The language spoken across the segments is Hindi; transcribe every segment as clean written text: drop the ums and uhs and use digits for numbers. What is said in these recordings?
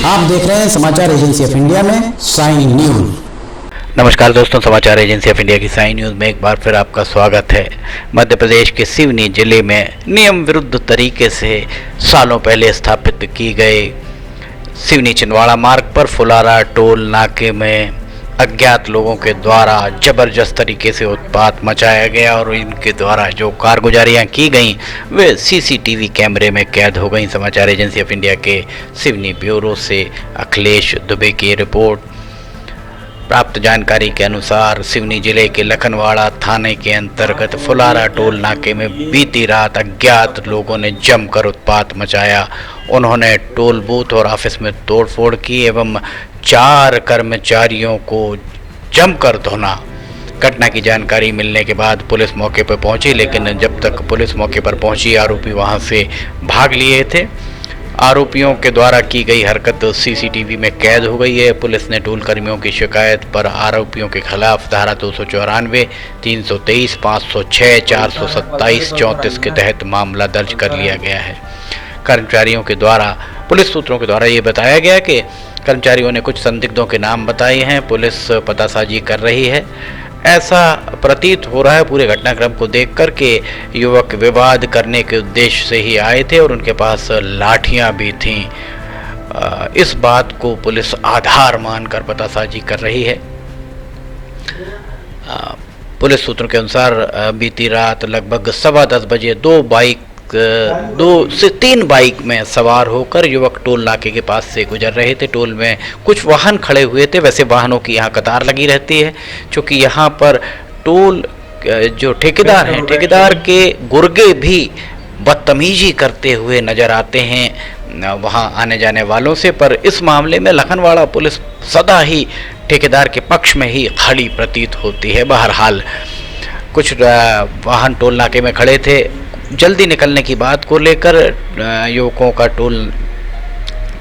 आप देख रहे हैं समाचार एजेंसी ऑफ इंडिया में साइन न्यूज। नमस्कार दोस्तों, समाचार एजेंसी ऑफ इंडिया की साइन न्यूज़ में एक बार फिर आपका स्वागत है। मध्य प्रदेश के सिवनी जिले में नियम विरुद्ध तरीके से सालों पहले स्थापित की गए सिवनी छिंदवाड़ा मार्ग पर फुलारा टोल नाके में अज्ञात लोगों के द्वारा जबरदस्त तरीके से उत्पात मचाया गया और इनके द्वारा जो कारगुजारियां की गईं वे सीसीटीवी कैमरे में कैद हो गईं। समाचार एजेंसी ऑफ इंडिया के सिवनी ब्यूरो से अखिलेश दुबे की रिपोर्ट। प्राप्त जानकारी के अनुसार सिवनी जिले के लखनवाड़ा थाने के अंतर्गत फुलारा टोल नाके में बीती रात अज्ञात लोगों ने जमकर उत्पात मचाया। उन्होंने टोल बूथ और ऑफिस में तोड़फोड़ की एवं 4 कर्मचारियों को जमकर धुना। घटना की जानकारी मिलने के बाद पुलिस मौके पर पहुंची, लेकिन जब तक पुलिस मौके पर पहुंची आरोपी वहां से भाग लिए थे। आरोपियों के द्वारा की गई हरकत सीसीटीवी में कैद हो गई है। पुलिस ने टोल कर्मियों की शिकायत पर आरोपियों के खिलाफ धारा 294, 323, 506, 427, 34 के तहत मामला दर्ज कर लिया गया है। कर्मचारियों के द्वारा पुलिस सूत्रों के द्वारा ये बताया गया कि कर्मचारियों ने कुछ संदिग्धों के नाम बताए हैं। पुलिस पतासाजी कर रही है। ऐसा प्रतीत हो रहा है पूरे घटनाक्रम को देखकर के युवक विवाद करने के उद्देश्य से ही आए थे और उनके पास लाठियां भी थीं। इस बात को पुलिस आधार मानकर पतासाजी कर रही है। पुलिस सूत्रों के अनुसार बीती रात लगभग 10:15 बजे 2 से 3 बाइक में सवार होकर युवक टोल नाके के पास से गुजर रहे थे। टोल में कुछ वाहन खड़े हुए थे। वैसे वाहनों की यहाँ कतार लगी रहती है, क्योंकि यहाँ पर टोल जो ठेकेदार हैं, ठेकेदार के गुर्गे भी बदतमीजी करते हुए नजर आते हैं वहाँ आने जाने वालों से। पर इस मामले में लखनवाड़ा पुलिस सदा ही ठेकेदार के पक्ष में ही खड़ी प्रतीत होती है। बहरहाल कुछ वाहन टोल नाके में खड़े थे। जल्दी निकलने की बात को लेकर युवकों का टोल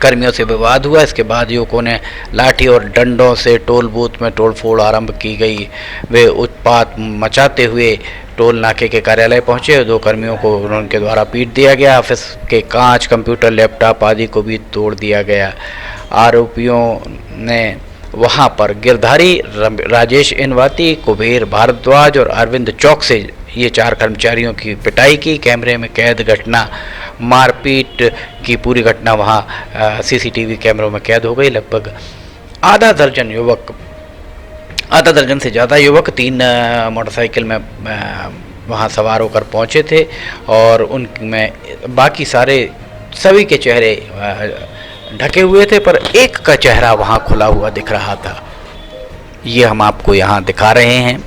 कर्मियों से विवाद हुआ। इसके बाद युवकों ने लाठी और डंडों से टोल बूथ में तोड़फोड़ आरंभ की गई। वे उत्पात मचाते हुए टोल नाके के कार्यालय पहुंचे। 2 कर्मियों को उनके द्वारा पीट दिया गया। ऑफिस के कांच, कंप्यूटर, लैपटॉप आदि को भी तोड़ दिया गया। आरोपियों ने वहां पर गिरधारी, राजेश इनवाती, कुबेर भारद्वाज और अरविंद चौक से ये 4 कर्मचारियों की पिटाई की। कैमरे में कैद घटना, मारपीट की पूरी घटना वहाँ सीसीटीवी कैमरों में कैद हो गई। लगभग आधा दर्जन से ज़्यादा युवक 3 मोटरसाइकिल में वहाँ सवार होकर पहुँचे थे और उनमें बाकी सभी के चेहरे ढके हुए थे, पर एक का चेहरा वहाँ खुला हुआ दिख रहा था। ये हम आपको यहाँ दिखा रहे हैं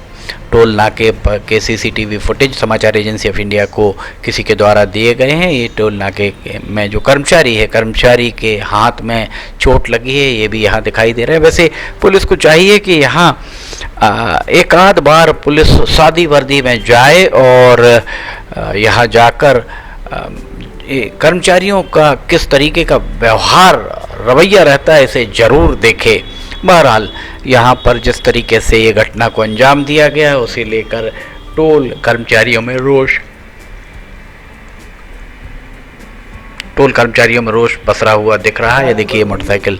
टोल नाके के सीसीटीवी फुटेज समाचार एजेंसी ऑफ इंडिया को किसी के द्वारा दिए गए हैं। ये टोल नाके में जो कर्मचारी है, कर्मचारी के हाथ में चोट लगी है, ये भी यहाँ दिखाई दे रहा है। वैसे पुलिस को चाहिए कि यहाँ एक आध बार पुलिस सादी वर्दी में जाए और यहाँ जाकर कर्मचारियों का किस तरीके का व्यवहार, रवैया रहता है, इसे ज़रूर देखे। बहरहाल यहाँ पर जिस तरीके से ये घटना को अंजाम दिया गया है उसे लेकर टोल कर्मचारियों में रोष पसरा हुआ दिख रहा है। देखिए मोटरसाइकिल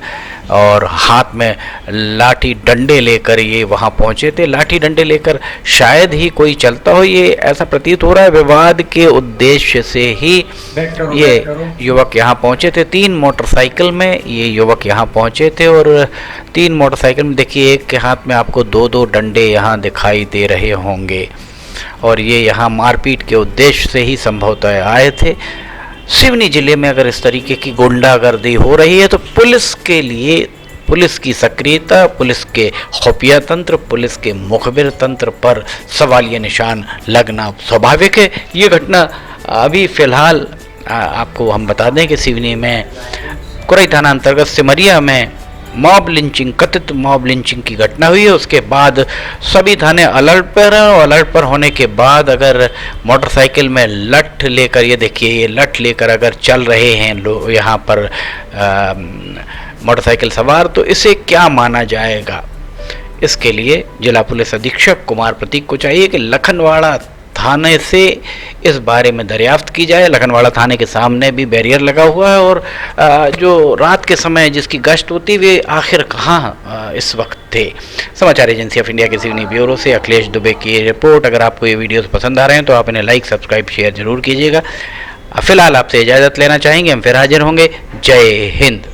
और हाथ में लाठी डंडे लेकर ये वहाँ पहुँचे थे। लाठी डंडे लेकर शायद ही कोई चलता हो, ये ऐसा प्रतीत हो रहा है। विवाद के उद्देश्य से ही ये युवक यहाँ पहुँचे थे। 3 मोटरसाइकिल में ये युवक यहाँ पहुँचे थे और 3 मोटरसाइकिल में देखिए एक के हाथ में आपको 2-2 डंडे यहाँ दिखाई दे रहे होंगे और ये यहाँ मारपीट के उद्देश्य से ही संभवतः आए थे। सिवनी जिले में अगर इस तरीके की गुंडागर्दी हो रही है तो पुलिस के लिए, पुलिस की सक्रियता, पुलिस के खुफिया तंत्र, पुलिस के मुखबिर तंत्र पर सवालिया निशान लगना स्वाभाविक है। ये घटना अभी फ़िलहाल आपको हम बता दें कि सिवनी में कुरई थाना अंतर्गत सिमरिया में कथित मॉब लिंचिंग की घटना हुई है। उसके बाद सभी थाने अलर्ट पर हैं और अलर्ट पर होने के बाद अगर मोटरसाइकिल में लठ लेकर, ये देखिए ये लठ लेकर अगर चल रहे हैं लोग यहाँ पर मोटरसाइकिल सवार, तो इसे क्या माना जाएगा। इसके लिए जिला पुलिस अधीक्षक कुमार प्रतीक को चाहिए कि लखनवाड़ा थाने से इस बारे में दरियाफ्त की जाए। लखनवाड़ा थाने के सामने भी बैरियर लगा हुआ है और जो रात के समय जिसकी गश्त होती वे आखिर कहाँ इस वक्त थे। समाचार एजेंसी ऑफ इंडिया के सिवनी ब्यूरो से अखिलेश दुबे की रिपोर्ट। अगर आपको ये वीडियोस पसंद आ रहे हैं तो आप इन्हें लाइक, सब्सक्राइब, शेयर जरूर कीजिएगा। फिलहाल आपसे इजाज़त लेना चाहेंगे, हम फिर हाजिर होंगे। जय हिंद।